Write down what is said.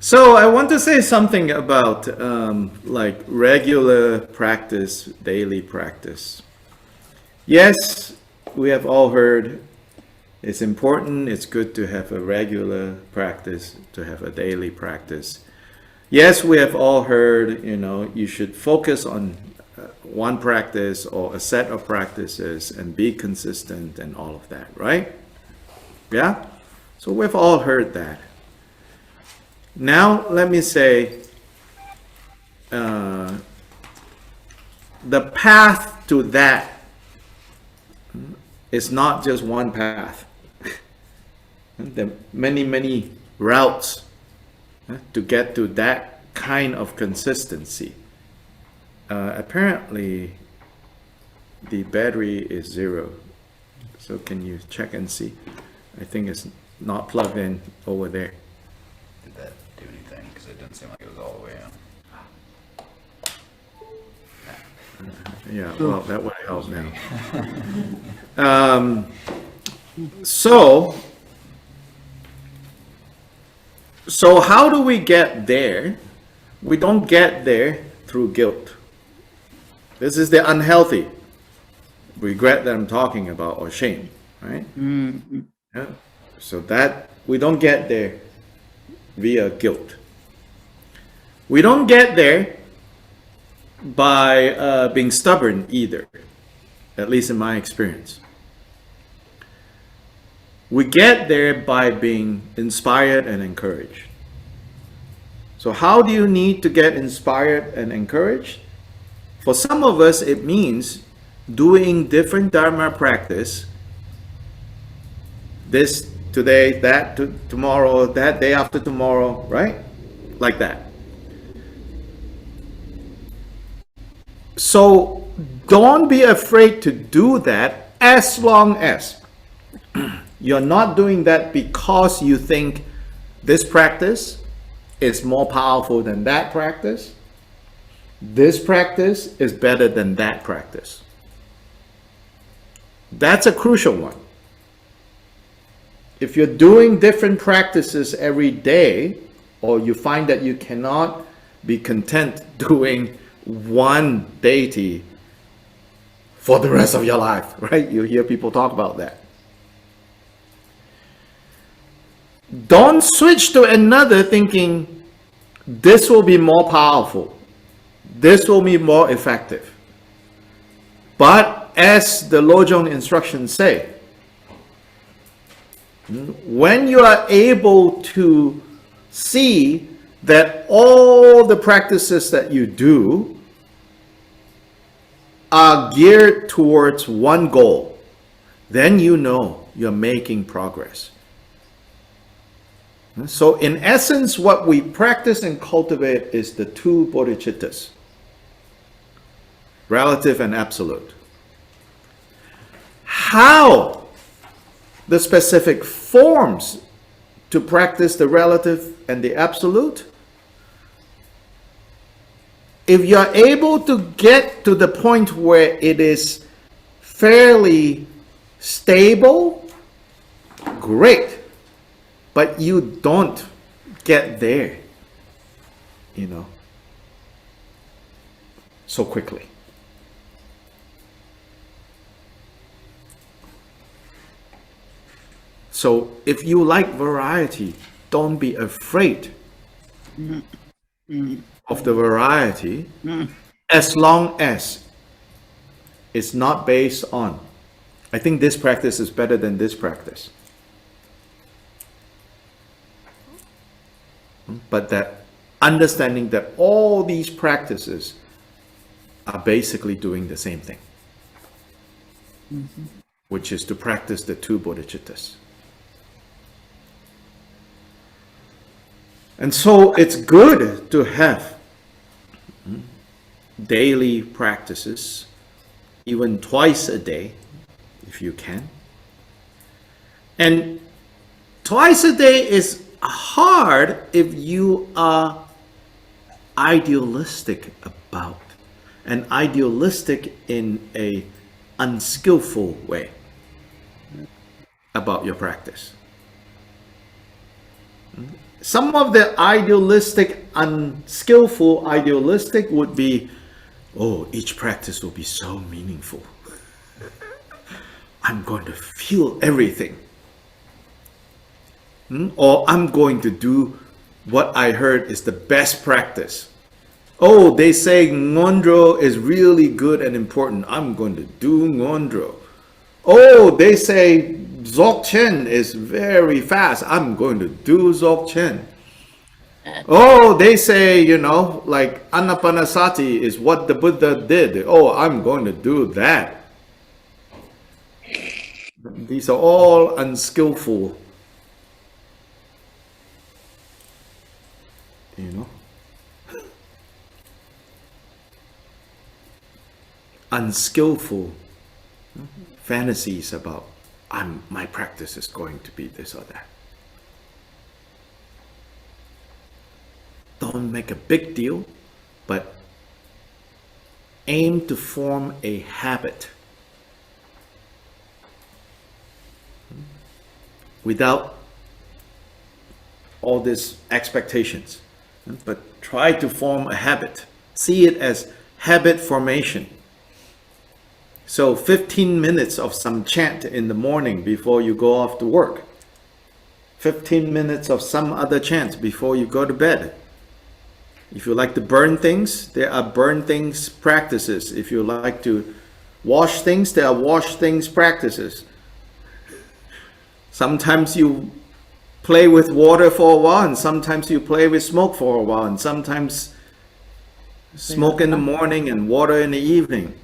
So I want to say something about like regular practice, daily practice. Yes, we have all heard it's important, it's good to have a regular practice, to have a daily practice. Yes, we have all heard, you should focus on one practice or a set of practices and be consistent and all of that, right? Yeah? So we've all heard that. Now, let me say, the path to that is not just one path. There are many, many routes to get to that kind of consistency. Apparently, the battery is 0. So can you check and see? I think it's not plugged in over there. Did that do anything? Because it didn't seem like it was all the way in. Yeah, well, that would help now. So how do we get there? We don't get there through guilt. This is the unhealthy regret that I'm talking about, or shame, right? Mm-hmm. Yeah. So that we don't get there via guilt. We don't get there by being stubborn either, at least in my experience. We get there by being inspired and encouraged. So how do you need to get inspired and encouraged? For some of us, it means doing different Dharma practice. This today, that tomorrow, that day after tomorrow, right? Like that. So don't be afraid to do that, as long as you're not doing that because you think this practice is more powerful than that practice. This practice is better than that practice. That's a crucial one. If you're doing different practices every day, or you find that you cannot be content doing one deity for the rest of your life, right? You hear people talk about that. Don't switch to another thinking this will be more powerful, this will be more effective. But as the Lojong instructions say, when you are able to see that all the practices that you do are geared towards one goal, then you know you're making progress. So in essence, what we practice and cultivate is the two bodhicittas, relative and absolute. How the specific forms to practice the relative and the absolute, if you're able to get to the point where it is fairly stable, great. But you don't get there, so quickly. So if you like variety, don't be afraid of the variety, as long as it's not based on, I think this practice is better than this practice. But that understanding that all these practices are basically doing the same thing, which is to practice the two bodhicittas. And so it's good to have daily practices, even twice a day, if you can. And twice a day is hard if you are idealistic about, and idealistic in a unskillful way about your practice. some of the idealistic, unskillful idealistic would be, oh, each practice will be so meaningful. I'm going to feel everything. Or I'm going to do what I heard is the best practice. Oh, they say Ngondro is really good and important. I'm going to do Ngondro. Oh, they say Dzogchen is very fast. I'm going to do Dzogchen. Oh, they say, like Anapanasati is what the Buddha did. Oh, I'm going to do that. These are all unskillful. Unskillful fantasies about my practice is going to be this or that. Don't make a big deal, but aim to form a habit without all these expectations. But try to form a habit. See it as habit formation. So 15 minutes of some chant in the morning before you go off to work. 15 minutes of some other chant before you go to bed. If you like to burn things, there are burn things practices. If you like to wash things, there are wash things practices. Sometimes you play with water for a while, and sometimes you play with smoke for a while, and sometimes smoke in the morning and water in the evening.